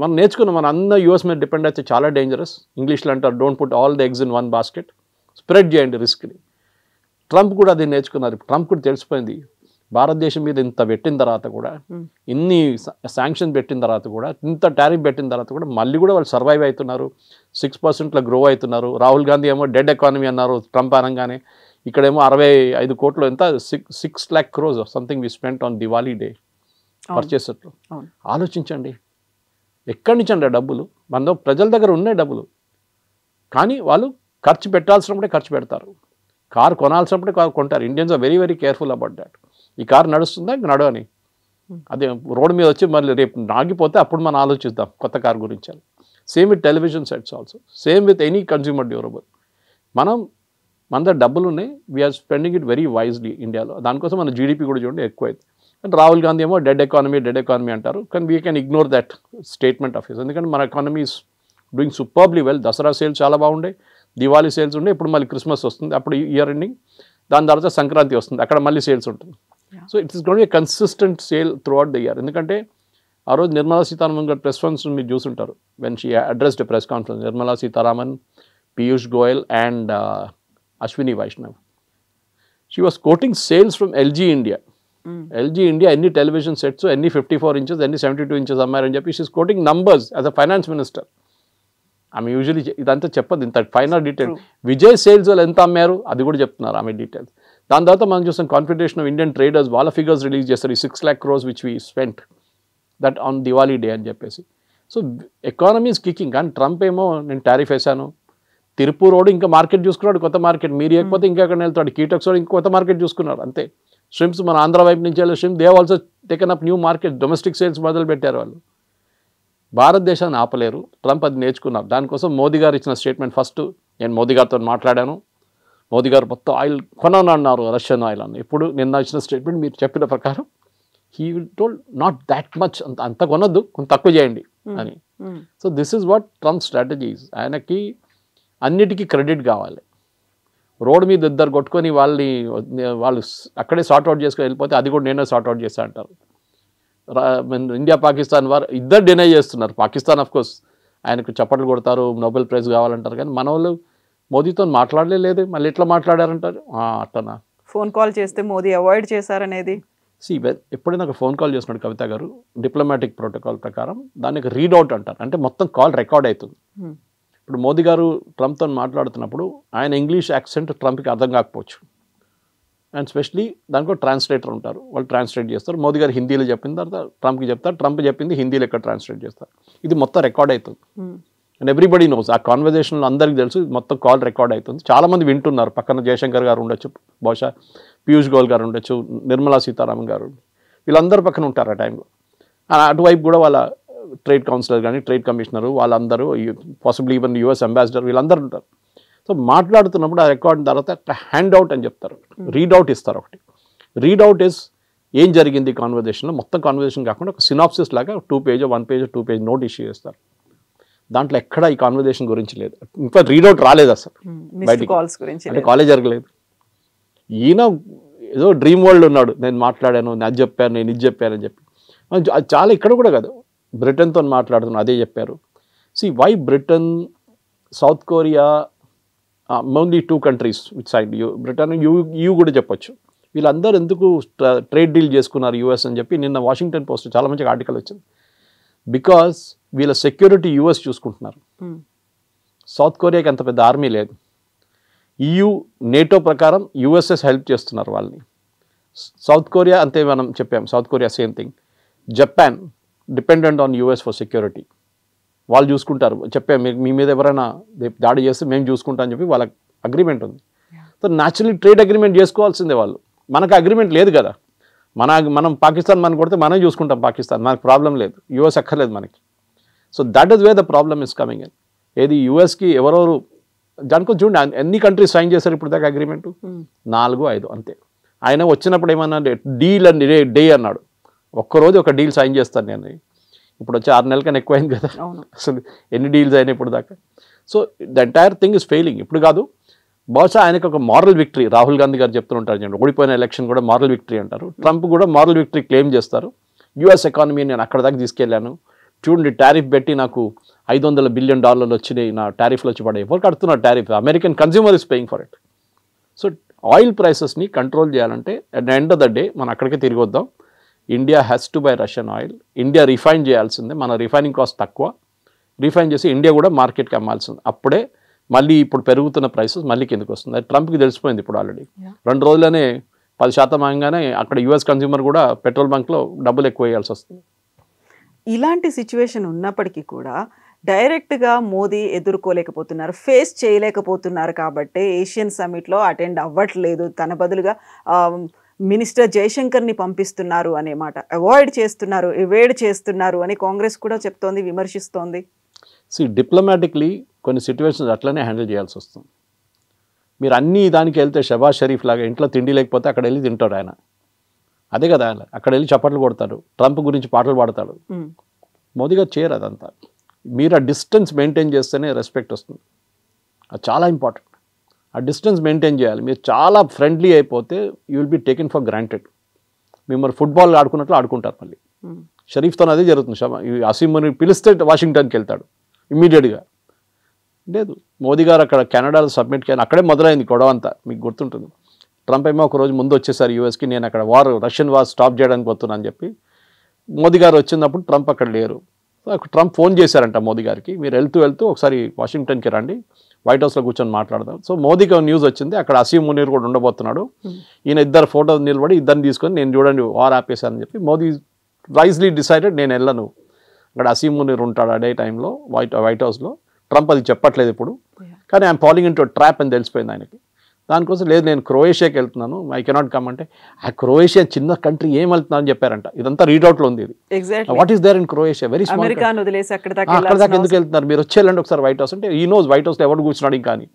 మనం నేర్చుకున్నాం. మన అన్న యూఎస్ మీద డిపెండ్ అయితే చాలా డేంజరస్. ఇంగ్లీష్లో అంటారు don't put all the eggs in one basket, spread చేయండి రిస్క్ని. ట్రంప్ కూడా అది నేర్చుకున్నారు. ట్రంప్ కూడా తెలిసిపోయింది భారతదేశం మీద ఇంత పెట్టిన తర్వాత కూడా, ఇన్ని శాంక్షన్ పెట్టిన తర్వాత కూడా, ఇంత టారిఫ్ పెట్టిన తర్వాత కూడా మళ్ళీ కూడా వాళ్ళు సర్వైవ్ అవుతున్నారు, 6%లో గ్రో అవుతున్నారు. రాహుల్ గాంధీ ఏమో డెడ్ ఎకానమీ అన్నారు ట్రంప్ అనగానే. ఇక్కడేమో 65 కోట్లు, ఎంత 6 lakh crores something we spent on Diwali day పర్చేసెస్లో. ఆలోచించండి, ఎక్కడి నుంచి అండి డబ్బులు? మన ప్రజల దగ్గర ఉన్నాయి డబ్బులు, కానీ వాళ్ళు ఖర్చు పెట్టాల్సినప్పుడే ఖర్చు పెడతారు. కారు కొనాల్సినప్పుడే కారు కొంటారు. Indians are very very careful about that. ఈ కారు నడుస్తుందా నడవని, అదే రోడ్డు మీద వచ్చి మళ్ళీ రేపు నాగిపోతే అప్పుడు మనం ఆలోచిద్దాం కొత్త కారు గురించి అని. Same with television sets also, same with any consumer durable. మన దగ్గర డబ్బులు ఉన్నాయి, we are spending it very wisely ఇండియాలో. దానికోసం మన జీడిపి కూడా చూడండి ఎక్కువైంది. అండ్ రాహుల్ గాంధీ ఏమో డెడ్ ఎకానమీ అంటారు, కానీ we can ignore that statement of his. ఎందుకంటే మన economy is doing superbly well. Dasara sales చాలా బాగుండే, దివాళీ సేల్స్ ఉండే, ఇప్పుడు మళ్ళీ క్రిస్మస్ వస్తుంది, అప్పుడు ఇయర్ ఎండింగ్, దాని తర్వాత సంక్రాంతి వస్తుంది, అక్కడ మళ్ళీ సేల్స్ ఉంటుంది. So it is going A consistent sale through out the year. ఎందుకంటే ఆ రోజు నిర్మలా సీతారామన్ గారు ప్రెస్ కాన్ఫరెన్స్ మీరు చూసుంటారు. When she addressed press conference, Nirmala Sitharaman, Piyush Goyal and Ashwini Vaishnaw, she was quoting sales from LG India. LG India ఎన్ని టెలివిజన్ సెట్స్, ఎన్ని 54 inches, ఎన్ని 72 inches అమ్మారని చెప్పి she's quoting numbers as a finance minister. ఆమె యూజువలీ ఇదంతా చెప్పదు, ఇంత ఫైనల్ డీటెయిల్. విజయ్ సేల్స్ వాళ్ళు ఎంత అమ్మారు అది కూడా చెప్తున్నారు ఆమె డీటెయిల్స్. దాని తర్వాత మనం చూస్తాం కాన్ఫెడరేషన్ ఆఫ్ ఇండియన్ ట్రేడర్స్ వాళ్ళ ఫిగర్స్ రిలీజ్ చేస్తారు, ఈ 6 lakh crores which we spent that on Diwali day అని చెప్పేసి. So economy is kicking. కానీ ట్రంప్ ఏమో నేను టారిఫ్ వేశాను, తిరుపూర్ రోడ్ ఇంకా మార్కెట్ చూసుకున్నాడు, కొత్త మార్కెట్. మీరు ఇవ్వకపోతే ఇంకెక్కడ వెళ్తాడు, కీటక్స్ రోడ్ ఇంకో కొత్త మార్కెట్ చూసుకున్నాడు అంతే. స్ట్రిమ్స్ మన ఆంధ్ర వైపు నుంచి వెళ్ళే stream they also taken up new market, domestic sales మొదలు పెట్టారు వాళ్ళు. భారతదేశాన్ని ఆపలేరు, ట్రంప్ అది నేర్చుకున్నారు. దానికోసం మోదీ గారు ఇచ్చిన స్టేట్మెంట్, ఫస్ట్ నేను మోదీ గారితో మాట్లాడాను, మోదీ గారు మొత్తం ఆయిల్ కొనను అన్నారు, రష్యన్ ఆయిల్ అని. ఇప్పుడు నిన్న ఇచ్చిన స్టేట్మెంట్ మీరు చెప్పిన ప్రకారం he will told not that much, అంత కొనొద్దు, కొంత తక్కువ చేయండి అని. So this is what Trump strategies. ఆయనకి అన్నిటికీ క్రెడిట్ కావాలి. రోడ్ మీద ఇద్దరు కొట్టుకొని వాళ్ళు అక్కడే సార్ట్అవుట్ చేసుకొని వెళ్ళిపోతే అది కూడా నేనే సార్ట్అవుట్ చేస్తా అంటారు. ఇండియా పాకిస్తాన్ వారు ఇద్దరు డినై చేస్తున్నారు. పాకిస్తాన్ ఆఫ్ కోర్స్ ఆయనకు చప్పట్లు కొడతారు, నోబెల్ ప్రైజ్ కావాలంటారు, కానీ మన వాళ్ళు మోదీతో మాట్లాడలేదు. మళ్ళీ ఎట్లా మాట్లాడారంటారు, అట్టనా ఫోన్ కాల్ చేస్తే మోదీ అవాయిడ్ చేశారనేది. ఎప్పుడైనా ఒక ఫోన్ కాల్ చేస్తున్నాడు కవిత గారు, డిప్లొమాటిక్ ప్రోటోకాల్ ప్రకారం దానికి రీడౌట్ అంటారు, అంటే మొత్తం కాల్ రికార్డ్ అవుతుంది. ఇప్పుడు మోదీ గారు ట్రంప్తో మాట్లాడుతున్నప్పుడు ఆయన ఇంగ్లీష్ యాక్సెంట్ ట్రంప్కి అర్థం కాకపోవచ్చు, అండ్ స్పెషలీ దానికి ట్రాన్స్లేటర్ ఉంటారు, వాళ్ళు ట్రాన్స్లేట్ చేస్తారు. మోదీ గారు హిందీలో చెప్పిన తర్వాత ట్రంప్కి చెప్తారు, ట్రంప్ చెప్పింది హిందీలో ఎక్కడ ట్రాన్స్లేట్ చేస్తారు. ఇది మొత్తం రికార్డ్ అవుతుంది. అండ్ ఎవ్రీబడి నోస్, ఆ కాన్వర్జేషన్లో అందరికీ తెలుసు మొత్తం కాల్ రికార్డ్ అవుతుంది. చాలామంది వింటున్నారు. పక్కన జయశంకర్ గారు ఉండొచ్చు, బహుశా పీయూష్ గోయల్ గారు ఉండొచ్చు, నిర్మలా సీతారామన్ గారు, వీళ్ళందరూ పక్కన ఉంటారు ఆ టైంలో. అటువైపు కూడా వాళ్ళ ట్రేడ్ కౌన్సిలర్ కానీ ట్రేడ్ కమిషనరు వాళ్ళందరూ, పాసిబుల్ ఈవెన్ యుఎస్ అంబాసిడర్, వీళ్ళందరూ ఉంటారు. సో మాట్లాడుతున్నప్పుడు ఆ రికార్డ్ తర్వాత హ్యాండ్ అవుట్ అని చెప్తారు, రీడౌట్ ఇస్తారు. ఒకటి రీడౌట్ ఇస్ ఏం జరిగింది కాన్వర్జేషన్లో, మొత్తం కాన్వర్జేషన్ కాకుండా ఒక సినాప్సిస్ లాగా 2 pages 1 page 2 page note issue చేస్తారు. దాంట్లో ఎక్కడ ఈ కాన్వర్జేషన్ గురించి లేదు, ఇంకా రీడౌట్ రాలేదు అసలు బయటికి, అంటే కాలేజ్ జరగలేదు. ఈయన ఏదో డ్రీమ్ వరల్డ్ ఉన్నాడు, నేను మాట్లాడాను, నేను అది చెప్పాను, నేను ఇది చెప్పాను అని చెప్పి. అది చాలా ఇక్కడ కూడా కాదు, బ్రిటన్తో మాట్లాడుతున్నాను అదే చెప్పారు. సి వై Britain, South Korea, only 2 countries which side Britain, EU కూడా చెప్పొచ్చు. వీళ్ళందరూ ఎందుకు ట్రేడ్ డీల్ చేసుకున్నారు యూఎస్ అని చెప్పి నిన్న వాషింగ్టన్ పోస్ట్ చాలా మంచిగా ఆర్టికల్ వచ్చింది. బికాస్ వీళ్ళ సెక్యూరిటీ యూఎస్ చూసుకుంటున్నారు. సౌత్ కొరియాకి అంత పెద్ద ఆర్మీ లేదు. EU నేటో ప్రకారం యుఎస్ఎస్ హెల్ప్ చేస్తున్నారు వాళ్ళని. సౌత్ కొరియా అంతే, మనం చెప్పాం south Korea same thing. Japan dependent on US for security, వాళ్ళు చూసుకుంటారు. చెప్పాం మీ మీద ఎవరైనా దాడి చేస్తే మేము చూసుకుంటాం అని చెప్పి వాళ్ళకి అగ్రిమెంట్ ఉంది. సో న్యాచురలీ ట్రేడ్ అగ్రిమెంట్ చేసుకోవాల్సిందే వాళ్ళు. మనకు అగ్రిమెంట్ లేదు కదా. మనం పాకిస్తాన్ మనం కొడితే మనం చూసుకుంటాం పాకిస్తాన్, మనకు ప్రాబ్లం లేదు, యూఎస్ అక్కర్లేదు మనకి. So that is way the problem is coming in. ఏది యూఎస్కి ఎవరెవరు దానికో చూడండి ఎన్ని కంట్రీస్ సైన్ చేశారు ఇప్పుడు దాకా అగ్రిమెంట్, 4-5 అంతే. ఆయన వచ్చినప్పుడు ఏమన్నా డీల్ అండ్ డే అన్నాడు, ఒక్కరోజు ఒక డీల్ సైన్ చేస్తాను నేను. ఇప్పుడు వచ్చి 6 నెలల కన్నా ఎక్కువైంది కదా అసలు, ఎన్ని డీల్స్ అయినాయి ఇప్పుడు దాకా. So the entire thing is failing. ఇప్పుడు కాదు, బహుశా ఆయనకు ఒక మారల్ విక్టరీ, రాహుల్ గాంధీ గారు చెప్తుంటారు చూడండి, ఓడిపోయిన ఎలక్షన్ కూడా మారల్ విక్టరీ అంటారు. ట్రంప్ కూడా మారల్ విక్టరీ క్లెయిమ్ చేస్తారు. యూఎస్ ఎకానమీ నేను అక్కడ దాకా తీసుకెళ్ళాను, చూడండి టారిఫ్ పెట్టి నాకు $500 బిలియన్ వచ్చినాయి, నా టారిఫ్లో వచ్చి పడే. ఎవరు కడుతున్నారు tariff? American consumer is paying for it. So oil ప్రైసెస్ని కంట్రోల్ చేయాలంటే at the end of the day మనం అక్కడికే తిరిగి వద్దాం. India has to buy Russian oil. India refine చేయాల్సిందే, మన రిఫైనింగ్ కాస్ట్ తక్కువ, రిఫైన్ చేసి ఇండియా కూడా మార్కెట్కి అమ్మాల్సింది. అప్పుడే మళ్ళీ ఇప్పుడు పెరుగుతున్న ప్రైసెస్ మళ్ళీ కిందకి వస్తుంది. అది ట్రంప్కి తెలిసిపోయింది ఇప్పుడు ఆల్రెడీ. 2 రోజులనే 10% ఆగానే అక్కడ యూఎస్ కన్జ్యూమర్ కూడా పెట్రోల్ బంక్లో డబ్బులు ఎక్కువ వేయాల్సి వస్తుంది. ఇలాంటి సిచ్యువేషన్ ఉన్నప్పటికీ కూడా డైరెక్ట్గా మోదీ ఎదుర్కోలేకపోతున్నారు, ఫేస్ చేయలేకపోతున్నారు కాబట్టి ఏషియన్ సమ్మిట్లో అటెండ్ అవ్వట్లేదు. తన బదులుగా మినిస్టర్ జయశంకర్ని పంపిస్తున్నారు అనే మాట, అవాయిడ్ చేస్తున్నారు అని కాంగ్రెస్ కూడా చెప్తోంది, విమర్శిస్తోంది. డిప్లొమాటిక్లీ కొన్ని సిచ్యువేషన్స్ అట్లనే హ్యాండిల్ చేయాల్సి వస్తుంది. మీరు అన్ని దానికి వెళ్తే షబాజ్ షరీఫ్ లాగా ఇంట్లో తిండి లేకపోతే అక్కడ వెళ్ళి తింటాడు ఆయన, అదే కదా ఆయన, అక్కడ వెళ్ళి చప్పట్లు కొడతాడు, ట్రంప్ గురించి పాటలు పాడతాడు. మోదీ గారు చేయరు అదంతా. మీరు ఆ డిస్టెన్స్ మెయింటైన్ చేస్తేనే రెస్పెక్ట్ వస్తుంది, అది చాలా ఇంపార్టెంట్. ఆ డిస్టెన్స్ మెయింటైన్ చేయాలి. మీరు చాలా ఫ్రెండ్లీ అయిపోతే you will be taken for granted. మిమ్మల్ని ఫుట్బాల్ ఆడుకున్నట్లు ఆడుకుంటారు మళ్ళీ. షరీఫ్తో అదే జరుగుతుంది. అసీముని పిలిస్తే వాషింగ్టన్కి వెళ్తాడు ఇమ్మీడియట్గా. లేదు, మోదీ గారు అక్కడ కెనడాలో సబ్మిట్ చేయని అక్కడే మొదలైంది గొడవ అంతా, మీకు గుర్తుంటుంది. ట్రంప్ ఏమో ఒక రోజు ముందు వచ్చేసారు యూఎస్కి, నేను అక్కడ రష్యన్ వార్ స్టాప్ చేయడానికి పోతున్నా అని చెప్పి. మోదీ గారు వచ్చినప్పుడు ట్రంప్ అక్కడ లేరు. ట్రంప్ ఫోన్ చేశారంట మోదీ గారికి, మీరు వెళ్తూ ఒకసారి వాషింగ్టన్కి రండి, వైట్ హౌస్లో కూర్చొని మాట్లాడదాం. సో మోదీకి న్యూస్ వచ్చింది, అక్కడ అసీం మునీర్ కూడా ఉండబోతున్నాడు. ఈయన 2 ఫోటోలు నిలబడి ఇద్దరిని తీసుకొని నేను చూడండి వార్ ఆపేశానని చెప్పి మోదీ వైజ్లీ డిసైడెడ్ నేను వెళ్ళను, అక్కడ అసీం మునీర్ ఉంటాడు అదే టైంలో వైట్ హౌస్లో. ట్రంప్ అది చెప్పట్లేదు ఇప్పుడు, కానీ I'm following in to trap అని తెలిసిపోయింది ఆయనకి. దానికోసం లేదు నేను క్రొయేషియాకి వెళ్తున్నాను, ఐ కెనాట్ కమ్ అంటే, ఆ క్రొయేషియా చిన్న కంట్రీ ఏం వెళ్తున్నాను అని చెప్పారంట. ఇదంతా రీడౌట్లో ఉంది. ఇది what is there in Croatia, very small. అక్కడ దాకా ఎందుకు వెళ్తున్నారు, మీరు వచ్చేయాలండి ఒకసారి వైట్ హౌస్ అంటే. ఈ నోస్ వైట్ హౌస్లో ఎవరు కూర్చున్నాడు ఇంకా అని.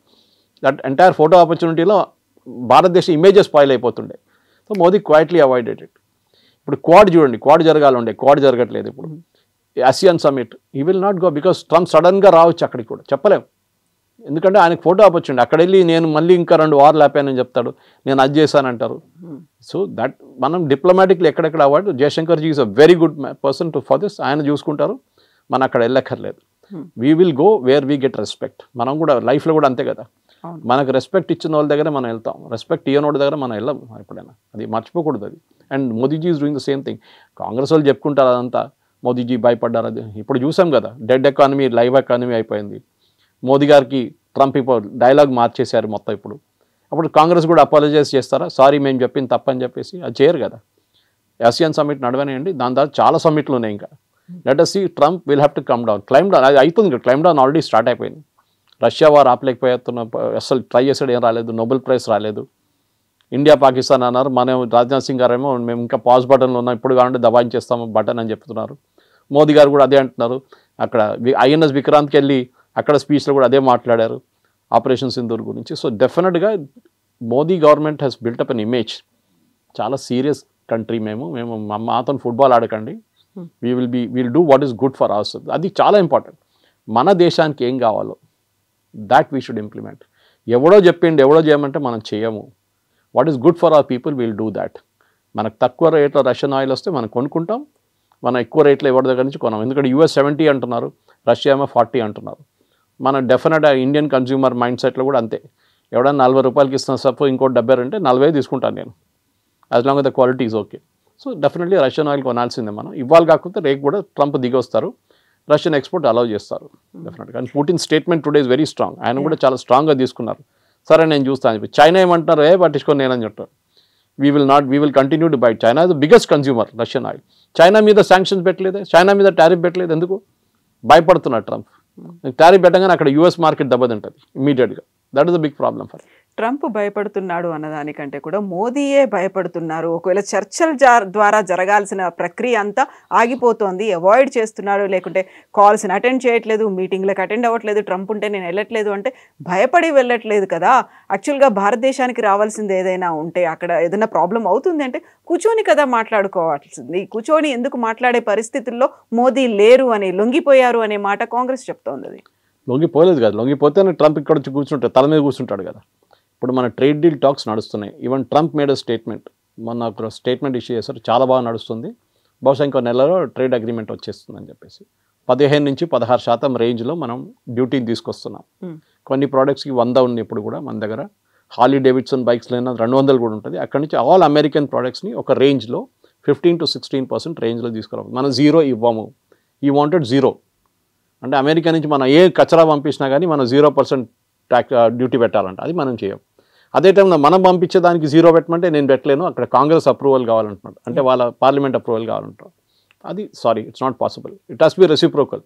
దట్ ఎంటైర్ ఫోటో ఆపర్చునిటీలో భారతదేశం ఇమేజెస్ స్పాయిల్ అయిపోతుండే. So Modi quietly avoided it. ఇప్పుడు క్వాడ్ చూడండి, క్వాడ్ జరగాలండే, క్వాడ్ జరగట్లేదు ఇప్పుడు. ఆసియాన్ సమ్మిట్ ఈ will not go because Trump సడన్గా రావచ్చు అక్కడికి కూడా, చెప్పలేం. ఎందుకంటే ఆయనకు ఫోటో ఆపొచ్చిండి, అక్కడ వెళ్ళి నేను మళ్ళీ ఇంకా 2 వార్లు ఆపానని చెప్తాడు, నేను అది చేశానంటారు. సో దట్ మనం డిప్లొమాటిక్లీ ఎక్కడెక్కడ avoid. Jaishankar ji is a very good person to for this. ఆయన చూసుకుంటారు, మనం అక్కడ వెళ్ళక్కర్లేదు. We will go where we get respect. మనం కూడా లైఫ్లో కూడా అంతే కదా, మనకు రెస్పెక్ట్ ఇచ్చిన వాళ్ళ దగ్గర మనం వెళ్తాం, రెస్పెక్ట్ ఇవ్వని వాళ్ళ దగ్గర మనం వెళ్ళాం ఎప్పుడైనా. అది మర్చిపోకూడదు అది. And Modiji is doing the same thing. Congress వాళ్ళు చెప్పుకుంటారు అదంతా, మోదీజీ భయపడ్డారు అది. ఇప్పుడు చూసాం కదా, డెడ్ ఎకానమీ లైవ్ ఎకానమీ అయిపోయింది. మోదీ గారికి ట్రంప్ ఇప్పుడు డైలాగ్ మార్చేశారు మొత్తం. ఇప్పుడు అప్పుడు కాంగ్రెస్ కూడా అపాలజైజ్ చేస్తారా, సారీ మేము చెప్పింది తప్పని చెప్పేసి? అది చేయరు కదా. ఆసియాన్ సమ్మిట్ నడవనేయండి, దాని తర్వాత చాలా సమ్మిట్లు ఉన్నాయి ఇంకా. Let us see, Trump will have to claim down. అది అవుతుంది కదా, క్లైమ్ డౌన్ ఆల్రెడీ స్టార్ట్ అయిపోయింది. రష్యా వార్ ఆపలేకపోతున్న, అసలు ట్రై చేసాడు, ఏం రాలేదు, నోబెల్ ప్రైజ్ రాలేదు. ఇండియా పాకిస్తాన్ అన్నారు, మనం రాజ్నాథ్ సింగ్ గారేమో మేము ఇంకా పాజ్ బటన్లో ఉన్నాం, ఇప్పుడు కావాలంటే దబాయించేస్తాము బటన్ అని చెప్తున్నారు. మోదీ గారు కూడా అదే అంటున్నారు. అక్కడ INS విక్రాంత్కి వెళ్ళి అక్కడ స్పీచ్లో కూడా అదే మాట్లాడారు, ఆపరేషన్ సింధూర్ గురించి. సో డెఫినెట్గా Modi government has built up an image. చాలా సీరియస్ కంట్రీ, మేము మాతో ఫుట్బాల్ ఆడకండి, will do what is good for our. అది చాలా ఇంపార్టెంట్. మన దేశానికి ఏం కావాలో దాట్ వీ షుడ్ ఇంప్లిమెంట్. ఎవడో చెప్పిండి ఎవడో చేయమంటే మనం చేయము. What is good for our people will do that. మనకు తక్కువ రేట్లో రష్యన్ ఆయిల్ వస్తే మనం కొనుక్కుంటాం, మనం ఎక్కువ రేట్లో ఎవరి దగ్గర నుంచి కొనాం. ఎందుకంటే US 70 అంటున్నారు, రష్యా ఏమో 40 అంటున్నారు. మన డెఫినెట్గా ఇండియన్ కన్జ్యూమర్ మైండ్ సెట్లో కూడా అంతే. ఎవడన్నా 40 రూపాయలకి ఇస్తున్న సపోజ్ ఇంకోటి 70 అంటే 40 తీసుకుంటాను నేను, as long the quality is okay. So definitely Russian oil కొనాల్సిందే మనం. ఇవ్వాలి కాకపోతే రేపు కూడా ట్రంప్ దిగి వస్తారు, రష్యన్ ఎక్స్పోర్ట్ అలౌ చేస్తారు డెఫినెట్గా. కానీ Putin statement today is very strong. ఆయన కూడా చాలా స్ట్రాంగ్గా తీసుకున్నారు. సరే నేను చూస్తాను చెప్పి. చైనా ఏమంటున్నారు, పట్టించుకొని నేనని చెప్తారు. We will continue to buy. China is the biggest consumer Russian oil. China మీద శాంక్షన్స్ పెట్టలేదు, చైనా మీద టారిఫ్ పెట్టలేదు. ఎందుకు? భయపడుతున్నాడు ట్రంప్. టారిఫ్ పెట్టగానే అక్కడ US మార్కెట్ దెబ్బతింటుంది ఇమీడియట్గా. That is the big problem for. Trump భయపడుతున్నాడు అన్నదానికంటే కూడా మోదీయే భయపడుతున్నారు. ఒకవేళ చర్చల ద్వారా జరగాల్సిన ప్రక్రియ అంతా ఆగిపోతోంది, అవాయిడ్ చేస్తున్నాడు, లేకుంటే కాల్స్ని అటెండ్ చేయట్లేదు, మీటింగ్లకు అటెండ్ అవ్వట్లేదు, ట్రంప్ ఉంటే నేను వెళ్ళట్లేదు అంటే భయపడి వెళ్ళట్లేదు కదా. యాక్చువల్గా భారతదేశానికి రావాల్సింది ఏదైనా ఉంటే, అక్కడ ఏదైనా ప్రాబ్లం అవుతుంది అంటే కూర్చొని కదా మాట్లాడుకోవాల్సింది. కూర్చొని ఎందుకు మాట్లాడే పరిస్థితుల్లో మోదీ లేరు అని, లొంగిపోయారు అనే మాట కాంగ్రెస్ చెప్తోంది. అది లొంగిపోలేదు కదా, లొంగిపోతేనే ట్రంప్ ఇక్కడ వచ్చి కూర్చుంటాడు, తల మీద కూర్చుంటాడు కదా. ఇప్పుడు మన ట్రేడ్ డీల్ టాక్స్ నడుస్తున్నాయి. ఈవెన్ ట్రంప్ మేడ్ స్టేట్మెంట్, మొన్న ఒక స్టేట్మెంట్ ఇష్యూ చేశారు, చాలా బాగా నడుస్తుంది, బహుశా ఇంకో నెలలో ట్రేడ్ అగ్రిమెంట్ వచ్చేస్తుందని చెప్పేసి 15 నుంచి 16% రేంజ్లో మనం డ్యూటీని తీసుకొస్తున్నాం. కొన్ని ప్రోడక్ట్స్కి 100 ఉంది ఇప్పుడు కూడా మన దగ్గర. హార్లీ డేవిడ్సన్ బైక్స్లో 200 కూడా ఉంటుంది. అక్కడి నుంచి ఆల్ అమెరికన్ ప్రోడక్ట్స్ని ఒక రేంజ్లో 15 to 16% రేంజ్లో తీసుకురావాలి. మనం 0 ఇవ్వము. ఈ వాంటెడ్ 0 అంటే అమెరికా నుంచి మనం ఏ కచరా పంపించినా కానీ మనం 0% డ్యూటీ పెట్టాలంట, అది మనం చేయం. అదే టైంలో మనం పంపించేదానికి 0 పెట్టమంటే నేను పెట్టలేను, అక్కడ కాంగ్రెస్ అప్రూవల్ కావాలంటున్నాడు, అంటే వాళ్ళ పార్లమెంట్ అప్రూవల్ కావాలంటారు. అది sorry, it's not possible. It has be reciprocal.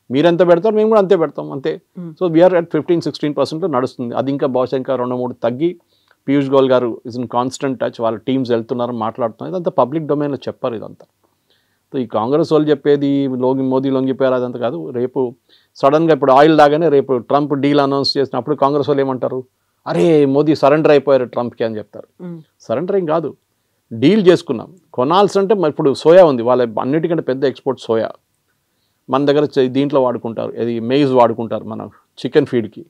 మీరు ఎంత పెడతారు మేము కూడా అంతే పెడతాం, అంతే. సో వీఆర్ అట్ 15-16% నడుస్తుంది. అది ఇంకా బహుశా ఇంకా 2-3 తగ్గి, పీయూష్ గోయల్ గారు ఇస్ ఇన్ కాన్స్టెంట్ టచ్, వాళ్ళ టీమ్స్ వెళ్తున్నారు, మాట్లాడుతున్నారు. ఇదంతా పబ్లిక్ డొమైన్లో చెప్పారు ఇదంతా. సో ఈ కాంగ్రెస్ వాళ్ళు చెప్పేది మోదీ లొంగిపోయారు అదంతా కాదు. రేపు సడన్గా ఇప్పుడు ఆయిల్ లాగానే రేపు ట్రంప్ డీల్ అనౌన్స్ చేసినప్పుడు కాంగ్రెస్ వాళ్ళు ఏమంటారు, అరే మోదీ సరెండర్ అయిపోయారు ట్రంప్కి అని చెప్తారు. సరెండర్ ఏం కాదు, డీల్ చేసుకున్నాం. కొనాల్సి అంటే ఇప్పుడు సోయా ఉంది, వాళ్ళ అన్నిటికంటే పెద్ద ఎక్స్పోర్ట్ సోయా. మన దగ్గర దీంట్లో వాడుకుంటారు, ఇది మెయిజ్ వాడుకుంటారు మన చికెన్ ఫీడ్కి.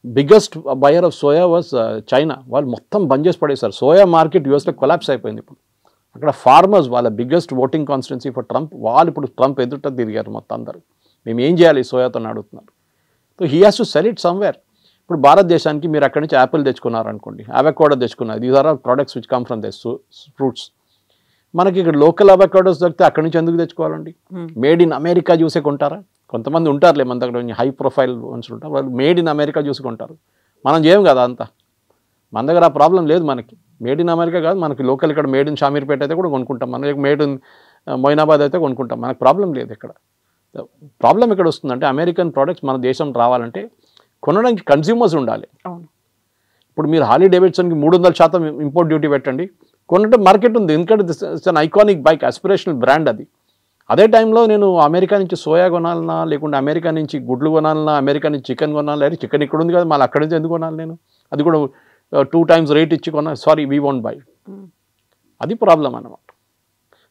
Biggest buyer of soya was China. వాళ్ళు మొత్తం బంద్ చేసి పడేశారు. సోయా మార్కెట్ యూఎస్లో కొలాప్స్ అయిపోయింది. ఇప్పుడు అక్కడ ఫార్మర్స్ వాళ్ళ biggest voting constituency for Trump, వాళ్ళు ఇప్పుడు ట్రంప్ ఎదుట తిరిగారు మొత్తం అందరూ. మేము ఏం చేయాలి సోయాతో అడుగుతున్నారు. So he has to sell it somewhere. ఇప్పుడు భారతదేశానికి మీరు అక్కడి నుంచి యాపిల్ తెచ్చుకున్నారు అనుకోండి, అవకాడో తెచ్చుకున్నారు, these are all products which come from this fruits. మనకి ఇక్కడ లోకల్ అవకాడోస్ దొరికితే అక్కడి నుంచి ఎందుకు తెచ్చుకోవాలండి? మేడ్ ఇన్ అమెరికా చూసే కొంటారా? కొంతమంది ఉంటారులే మన దగ్గర హై ప్రొఫైల్ మనుషులు ఉంటారు, వాళ్ళు మేడ్ ఇన్ అమెరికా చూసుకుంటారు. మనం చేయం కదా అంతా, మన దగ్గర ఆ ప్రాబ్లం లేదు. మనకి మేడ్ ఇన్ అమెరికా కాదు, మనకి లోకల్ ఇక్కడ మేడ్ ఇన్ షామీర్పేట అయితే కూడా కొనుక్కుంటాం, మనకి మేడ్ ఇన్ మొయినాబాద్ అయితే కొనుక్కుంటాం, మనకు ప్రాబ్లం లేదు. ఇక్కడ ప్రాబ్లం ఎక్కడ వస్తుందంటే అమెరికన్ ప్రోడక్ట్స్ మన దేశం రావాలంటే కొనడానికి కన్స్యూమర్స్ ఉండాలి. ఇప్పుడు మీరు హార్లీ డేవిడ్సన్కి 300% ఇంపోర్ట్ డ్యూటీ పెట్టండి, కొనడం మార్కెట్ ఉంది, ఎందుకంటే it's an iconic bike, అస్పిరేషనల్ brand అది. అదే టైంలో నేను అమెరికా నుంచి సోయా కొనాలన్నా, లేకుంటే అమెరికా నుంచి గుడ్లు కొనాలన్నా, అమెరికా నుంచి చికెన్ కొనాలి, అయితే చికెన్ ఇక్కడ ఉంది కదా, మళ్ళీ అక్కడి నుంచి ఎందుకు కొనాలి నేను? అది కూడా 2 times రేట్ ఇచ్చి కొనాలి, సారీ వీ వోంట్ బై. అది ప్రాబ్లం అన్నమాట.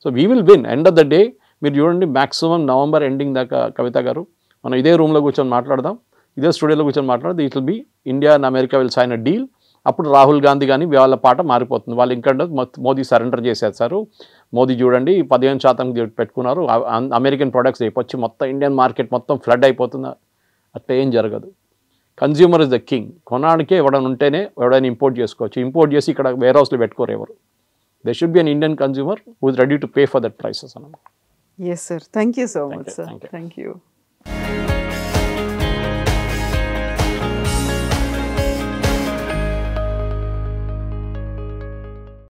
So we will win end of the day. మీరు చూడండి, మ్యాక్సిమం నవంబర్ ఎండింగ్ దాకా కవిత గారు మనం ఇదే రూమ్లో కూర్చొని మాట్లాడదాం, ఇదే స్టూడియోలో కూర్చొని మాట్లాడదాం. It will be India and America will sign a deal. అప్పుడు రాహుల్ గాంధీ కానీ వాళ్ళ పాట మారిపోతుంది. వాళ్ళు ఇంకా మోదీ సరెండర్ చేసేస్తారు, మోదీ చూడండి 15% పెట్టుకున్నారు, అమెరికన్ ప్రొడక్ట్స్ అయిపోయి మొత్తం ఇండియన్ మార్కెట్ మొత్తం ఫ్లడ్ అయిపోతుంది. అట్లా ఏం జరగదు. Consumer is the king. కొనడానికే ఎవడైనా ఉంటేనే ఎవడైనా ఇంపోర్ట్ చేసుకోవచ్చు. ఇంపోర్ట్ చేసి ఇక్కడ వేర్ హౌస్లో పెట్టుకోరు ఎవరు. They should be an Indian consumer who is ready to pay for that prices అన్నమాట. Yes, sir. Thank you so much, sir. Thank you.